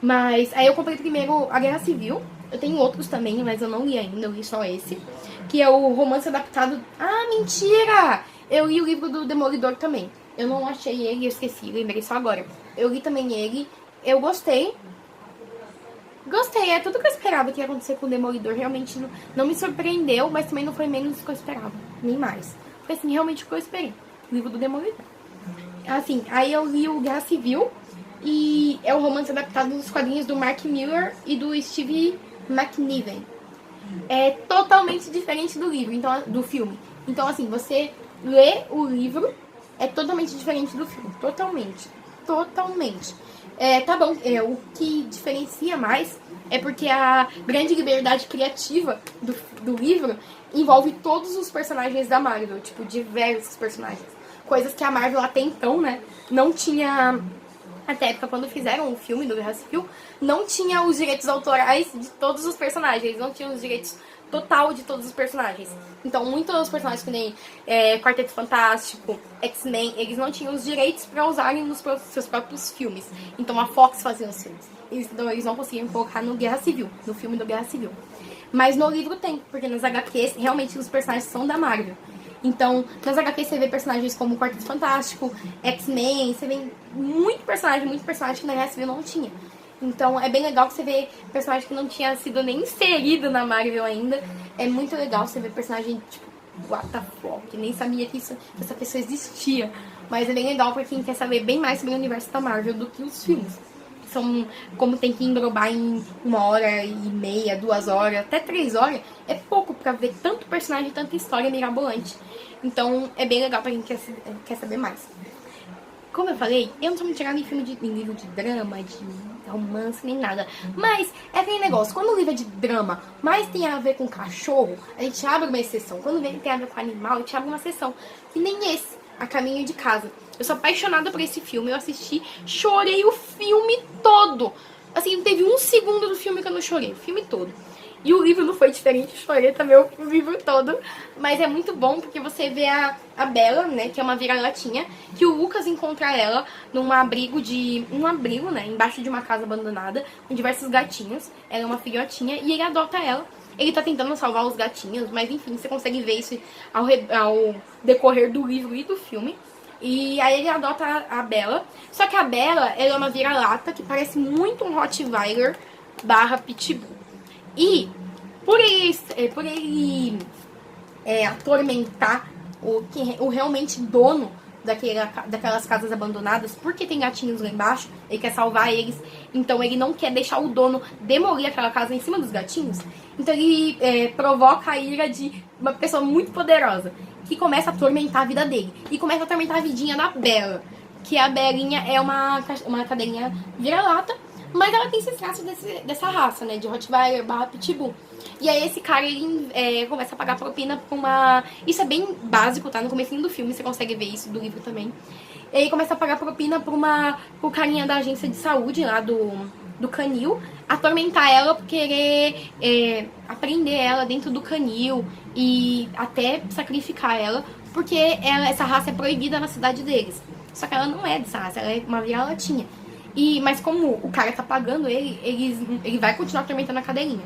Mas aí eu comprei primeiro a Guerra Civil. Eu tenho outros também, mas eu não li ainda, eu li só esse. Que é o romance adaptado... Ah, mentira! Eu li o livro do Demolidor também. Eu não achei ele, eu esqueci, lembrei só agora. Eu li também ele, eu gostei. Gostei, é tudo que eu esperava que ia acontecer com o Demolidor. Realmente não me surpreendeu, mas também não foi menos do que eu esperava. Nem mais. Foi assim, realmente o que eu esperei. O livro do Demolidor. Assim, aí eu li o Guerra Civil. E é o romance adaptado dos quadrinhos do Mark Millar e do Steve McNiven. É totalmente diferente do livro, então, do filme. Então, assim, você lê o livro, é totalmente diferente do filme. Totalmente. Tá bom, o que diferencia mais é porque a grande liberdade criativa do livro envolve todos os personagens da Marvel. Tipo, diversos personagens. Coisas que a Marvel até então, né, não tinha... Até época, quando fizeram o filme do Guerra Civil, não tinha os direitos autorais de todos os personagens. Não tinha os direitos total de todos os personagens. Então, muitos dos personagens que nem Quarteto Fantástico, X-Men, eles não tinham os direitos para usarem nos seus próprios filmes. Então, a Fox fazia os filmes. Eles não conseguiam colocar no Guerra Civil, no filme do Guerra Civil. Mas no livro tem, porque nas HQs, realmente, os personagens são da Marvel. Então, nas HQs você vê personagens como o Quarteto Fantástico, X-Men, você vê muito personagem que na Guerra Civil não tinha. Então, é bem legal que você vê personagem que não tinha sido nem inserido na Marvel ainda. É muito legal você ver personagem, tipo, what the fuck, que nem sabia que essa pessoa existia. Mas é bem legal pra quem quer saber bem mais sobre o universo da Marvel do que os filmes. São, como tem que englobar em 1h30, 2 horas, até 3 horas, é pouco pra ver tanto personagem, tanta história mirabolante. Então, é bem legal pra quem quer saber mais. Como eu falei, eu não sou muito chegada em livro de drama, de romance, nem nada. Mas é aquele negócio, quando o livro é de drama, mas tem a ver com cachorro, a gente abre uma exceção. Quando tem a ver com animal, a gente abre uma exceção. Que nem esse, A Caminho de Casa. Eu sou apaixonada por esse filme, eu assisti, chorei o filme todo. Assim, não teve um segundo do filme que eu não chorei, o filme todo. E o livro não foi diferente, eu chorei também o livro todo. Mas é muito bom porque você vê a Bella, né, que é uma vira-latinha, que o Lucas encontra ela num abrigo né, embaixo de uma casa abandonada, com diversos gatinhos. Ela é uma filhotinha e ele adota ela. Ele tá tentando salvar os gatinhos, mas enfim, você consegue ver isso ao decorrer do livro e do filme. E aí ele adota a Bella. Só que a Bella, ela é uma vira-lata que parece muito um Rottweiler / Pitbull. E por ele atormentar o realmente dono daquelas casas abandonadas, porque tem gatinhos lá embaixo, ele quer salvar eles, então ele não quer deixar o dono demolir aquela casa em cima dos gatinhos. Então ele provoca a ira de uma pessoa muito poderosa, que começa a atormentar a vida dele. E começa a atormentar a vidinha da Bella, que a Belinha é uma cadeirinha vira-lata, mas ela tem esses traços dessa raça, né? De Rottweiler / Pitbull. E aí esse cara, ele começa a pagar propina pra uma... Isso é bem básico, tá? No comecinho do filme, você consegue ver isso, do livro também. Ele começa a pagar propina pro carinha da agência de saúde lá do canil, atormentar ela por querer aprender ela dentro do canil e até sacrificar ela, porque essa raça é proibida na cidade deles. Só que ela não é dessa raça, ela é uma vira-latinha. Mas como o cara tá pagando ele vai continuar atormentando a cadeirinha.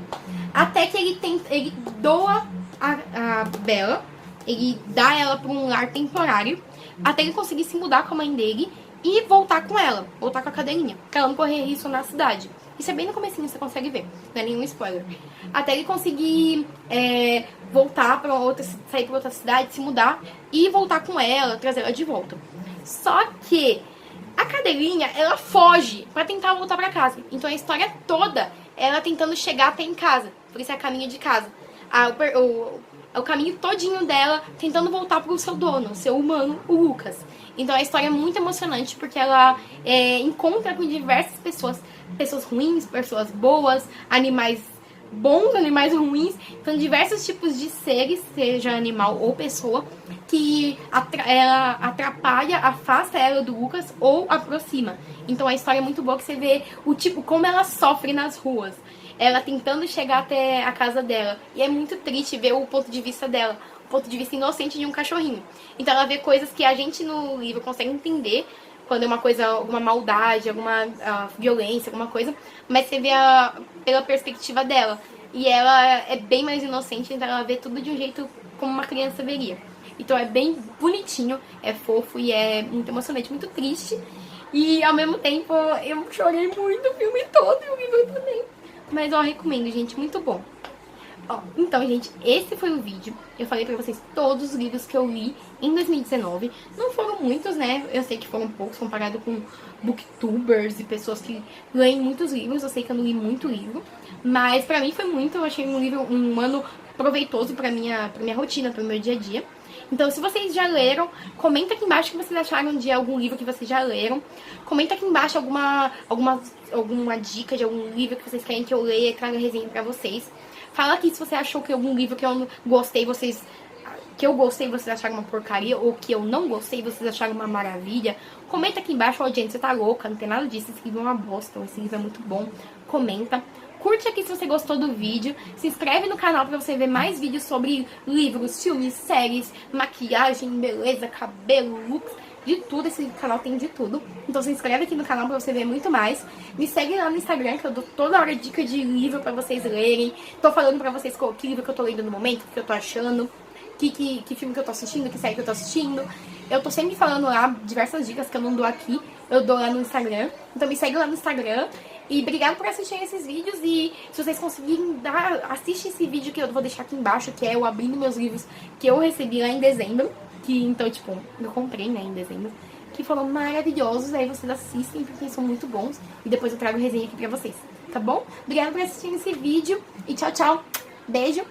Até que ele doa a Bella, ele dá ela pra um lar temporário, até ele conseguir se mudar com a mãe dele e voltar com ela, voltar com a cadeirinha, pra ela não correr risco na cidade. Isso é bem no comecinho, você consegue ver, não é nenhum spoiler. Até ele conseguir voltar sair pra outra cidade, se mudar e voltar com ela, trazer ela de volta. Só que a cadeirinha, ela foge pra tentar voltar pra casa. Então a história toda, ela tentando chegar até em casa. Por isso é a caminho de casa. O caminho todinho dela tentando voltar pro seu dono, o seu humano, o Lucas. Então a história é muito emocionante porque ela encontra com diversas pessoas ruins, pessoas boas, animais bons, animais ruins. Então diversos tipos de seres, seja animal ou pessoa, que ela atrapalha, afasta ela do Lucas ou aproxima. Então a história é muito boa que você vê como ela sofre nas ruas. Ela tentando chegar até a casa dela. E é muito triste ver o ponto de vista dela. O ponto de vista inocente de um cachorrinho. Então ela vê coisas que a gente no livro consegue entender. Quando é uma coisa, alguma maldade, alguma violência, alguma coisa. Mas você vê pela perspectiva dela. E ela é bem mais inocente. Então ela vê tudo de um jeito como uma criança veria. Então é bem bonitinho, é fofo e é muito emocionante, muito triste. E ao mesmo tempo eu chorei muito o filme todo e o livro também. Mas eu recomendo, gente, muito bom. Então, gente, esse foi o vídeo. Eu falei pra vocês todos os livros que eu li em 2019. Não foram muitos, né? Eu sei que foram poucos comparado com booktubers e pessoas que leem muitos livros. Eu sei que eu não li muito livro. Mas pra mim foi muito. Eu achei um ano proveitoso pra minha rotina, pro meu dia a dia. Então, se vocês já leram, comenta aqui embaixo o que vocês acharam de algum livro que vocês já leram. Comenta aqui embaixo alguma dica de algum livro que vocês querem que eu leia e traga resenha pra vocês. Fala aqui se você achou que algum livro que eu gostei, vocês acharam uma porcaria, ou que eu não gostei, vocês acharam uma maravilha. Comenta aqui embaixo, gente, você tá louca, não tem nada disso, esse livro é uma bosta, esse livro é muito bom. Comenta. Curte aqui se você gostou do vídeo, se inscreve no canal pra você ver mais vídeos sobre livros, filmes, séries, maquiagem, beleza, cabelo, looks, de tudo. Esse canal tem de tudo. Então se inscreve aqui no canal pra você ver muito mais. Me segue lá no Instagram que eu dou toda hora dica de livro pra vocês lerem. Tô falando pra vocês que livro que eu tô lendo no momento, o que eu tô achando, que filme que eu tô assistindo, que série que eu tô assistindo. Eu tô sempre falando lá diversas dicas que eu não dou aqui, eu dou lá no Instagram. Então me segue lá no Instagram. E obrigada por assistir esses vídeos. E se vocês conseguirem assiste esse vídeo que eu vou deixar aqui embaixo, que é eu abrindo meus livros que eu recebi lá em dezembro. Que então, tipo, eu comprei, né, em dezembro. Que foram maravilhosos. Aí vocês assistem porque são muito bons. E depois eu trago resenha aqui pra vocês, tá bom? Obrigada por assistir esse vídeo. E tchau, tchau. Beijo.